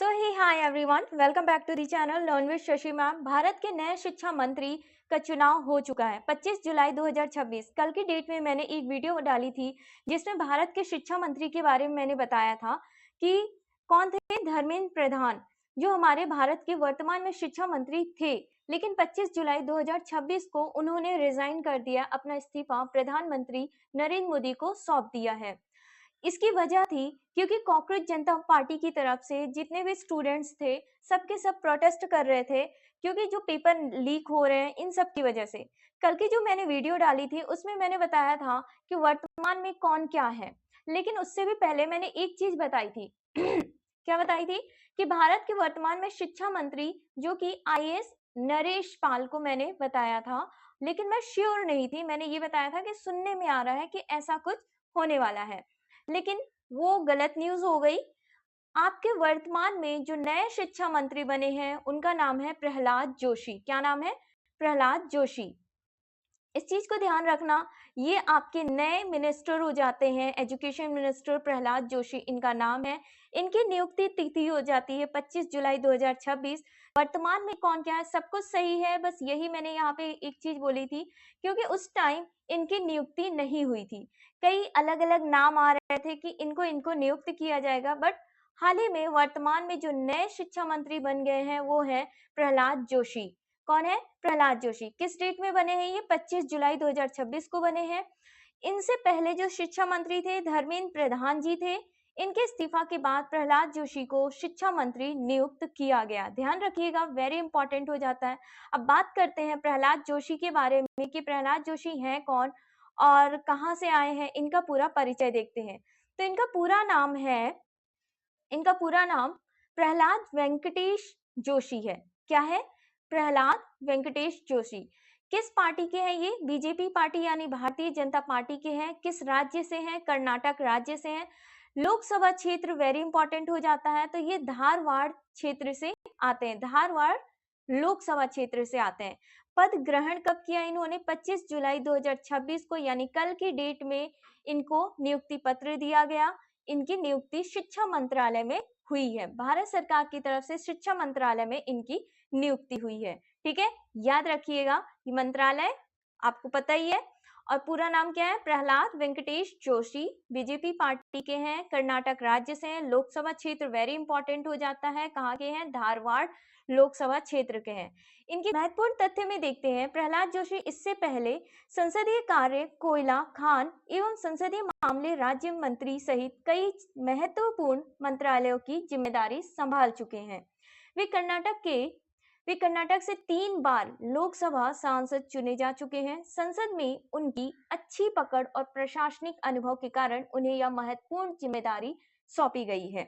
सो ही hi everyone, welcome back to the channel learn with Shashi ma'am. Bharat के नए शिक्षा मंत्री का चुनाव हो चुका है 25 जुलाई 2026। कल की डेट में मैंने एक वीडियो डाली थी जिसमें भारत के शिक्षा मंत्री के बारे में मैंने बताया था कि कौन थे धर्मेंद्र प्रधान, जो हमारे भारत के वर्तमान में शिक्षा मंत्री थे। लेकिन 25 जुलाई 2026 को उन्होंने रिजाइन कर दिया, अपना इस्तीफा प्रधानमंत्री नरेंद्र मोदी को सौंप दिया है। इसकी वजह थी क्योंकि कॉकरोच जनता पार्टी की तरफ से जितने भी स्टूडेंट्स थे सबके सब प्रोटेस्ट कर रहे थे, क्योंकि जो पेपर लीक हो रहे हैं इन सब की वजह से। कल की जो मैंने वीडियो डाली थी उसमें मैंने बताया था कि वर्तमान में कौन क्या है, लेकिन उससे भी पहले मैंने एक चीज बताई थी क्या बताई थी कि भारत के वर्तमान में शिक्षा मंत्री जो कि आईएएस नरेश पाल को मैंने बताया था, लेकिन मैं श्योर नहीं थी। मैंने ये बताया था कि सुनने में आ रहा है कि ऐसा कुछ होने वाला है, लेकिन वो गलत न्यूज हो गई। आपके वर्तमान में जो नए शिक्षा मंत्री बने हैं उनका नाम है प्रहलाद जोशी। क्या नाम है? प्रहलाद जोशी। इस चीज को ध्यान रखना, ये आपके नए मिनिस्टर हो जाते हैं। एजुकेशन मिनिस्टर प्रहलाद जोशी इनका नाम है। इनकी नियुक्ति तिथि हो जाती है 25 जुलाई 2026। वर्तमान में कौन क्या है सब कुछ सही है, बस यही मैंने यहाँ पे एक चीज बोली थी क्योंकि उस टाइम इनकी नियुक्ति नहीं हुई थी। कई अलग अलग नाम आ रहे थे कि इनको इनको नियुक्त किया जाएगा, बट हाल ही में वर्तमान में जो नए शिक्षा मंत्री बन गए हैं वो है प्रहलाद जोशी। कौन है? प्रहलाद जोशी। किस डेट में बने हैं? ये 25 जुलाई 2026 को बने हैं। इनसे पहले जो शिक्षा मंत्री थे धर्मेंद्र प्रधान जी थे। इनके इस्तीफा के बाद प्रहलाद जोशी को शिक्षा मंत्री नियुक्त किया गया। ध्यान रखिएगा, वेरी इंपॉर्टेंट हो जाता है। अब बात करते हैं प्रहलाद जोशी के बारे में कि प्रहलाद जोशी हैं कौन और कहाँ से आए हैं। इनका पूरा परिचय देखते हैं। तो इनका पूरा नाम प्रहलाद वेंकटेश जोशी है। क्या है? प्रहलाद वेंकटेश जोशी। किस पार्टी के हैं ये? बीजेपी पार्टी यानी भारतीय जनता पार्टी के हैं। किस राज्य से हैं? कर्नाटक राज्य से हैं। लोकसभा क्षेत्र वेरी इंपॉर्टेंट हो जाता है, तो ये धारवाड़ क्षेत्र से आते हैं। धारवाड़ लोकसभा क्षेत्र से आते हैं। पद ग्रहण कब किया इन्होंने? 25 जुलाई 2026 को, यानी कल की डेट में इनको नियुक्ति पत्र दिया गया। इनकी नियुक्ति शिक्षा मंत्रालय में हुई है। भारत सरकार की तरफ से शिक्षा मंत्रालय में इनकी नियुक्ति हुई है। ठीक है, याद रखिएगा, ये मंत्रालय आपको पता ही है। और पूरा नाम क्या है? प्रहलाद वेंकटेश जोशी। बीजेपी पार्टी के हैं, कर्नाटक राज्य से हैं। लोकसभा क्षेत्र वेरी इंपॉर्टेंट हो जाता है। कहाँ के हैं? धारवाड़ लोकसभा क्षेत्र के हैं। इनकी महत्वपूर्ण तथ्य में देखते हैं। प्रहलाद जोशी इससे पहले संसदीय कार्य, कोयला खान एवं संसदीय मामले राज्य मंत्री सहित कई महत्वपूर्ण मंत्रालयों की जिम्मेदारी संभाल चुके हैं। वे कर्नाटक से 3 बार लोकसभा सांसद चुने जा चुके हैं। संसद में उनकी अच्छी पकड़ और प्रशासनिक अनुभव के कारण उन्हें यह महत्वपूर्ण जिम्मेदारी सौंपी गई है।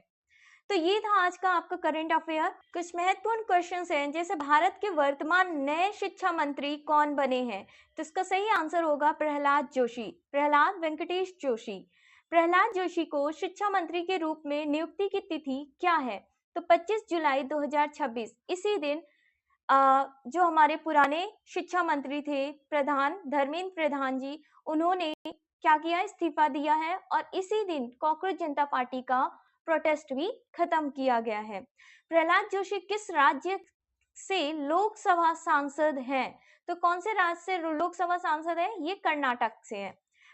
तो ये था आज का आपका करंट अफेयर। कुछ महत्वपूर्ण क्वेश्चंस हैं, जैसे भारत के वर्तमान नए शिक्षा मंत्री कौन बने हैं, तो इसका सही आंसर होगा प्रहलाद जोशी, प्रहलाद वेंकटेश जोशी। प्रहलाद जोशी को शिक्षा मंत्री के रूप में नियुक्ति की तिथि क्या है? तो 25 जुलाई 2026। इसी दिन जो हमारे पुराने शिक्षा मंत्री थे प्रधान धर्मेंद्र प्रधान जी, उन्होंने क्या किया? इस्तीफा दिया है। और इसी दिन कॉकरोच जनता पार्टी का प्रोटेस्ट भी खत्म किया गया है। प्रहलाद जोशी किस राज्य से लोकसभा सांसद हैं? तो कौन से राज्य से लोकसभा सांसद है? ये कर्नाटक से है।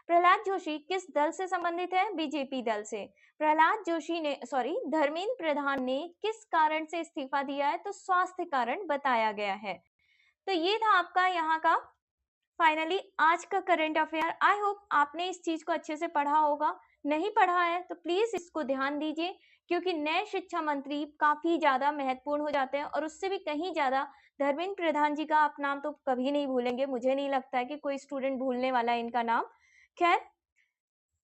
प्रहलाद जोशी किस दल से संबंधित है? बीजेपी दल से। धर्मेंद्र प्रधान ने किस कारण से इस्तीफा दिया है? तो स्वास्थ्य कारण बताया गया है। तो ये था आपका यहाँ का फाइनली आज का करंट अफेयर। आई होप आपने इस चीज को अच्छे से पढ़ा होगा। नहीं पढ़ा है तो प्लीज इसको ध्यान दीजिए, क्योंकि नए शिक्षा मंत्री काफी ज्यादा महत्वपूर्ण हो जाते हैं। और उससे भी कहीं ज्यादा धर्मेंद्र प्रधान जी का आप नाम तो कभी नहीं भूलेंगे। मुझे नहीं लगता है कि कोई स्टूडेंट भूलने वाला है इनका नाम। खैर,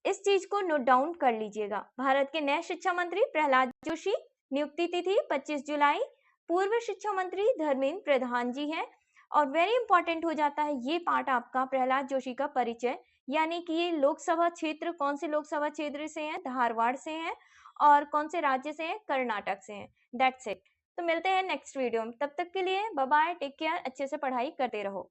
इस चीज को नोट डाउन कर लीजिएगा। भारत के नए शिक्षा मंत्री प्रहलाद जोशी, नियुक्ति तिथि 25 जुलाई। पूर्व शिक्षा मंत्री धर्मेंद्र प्रधान जी हैं। और वेरी इंपॉर्टेंट हो जाता है ये पार्ट आपका प्रहलाद जोशी का परिचय, यानी कि ये लोकसभा क्षेत्र कौन से लोकसभा क्षेत्र से हैं? धारवाड़ से हैं। और कौन से राज्य से हैं? कर्नाटक से हैं। That's it. तो मिलते हैं नेक्स्ट वीडियो में, तब तक के लिए बाय बाय, टेक केयर, अच्छे से पढ़ाई करते रहो।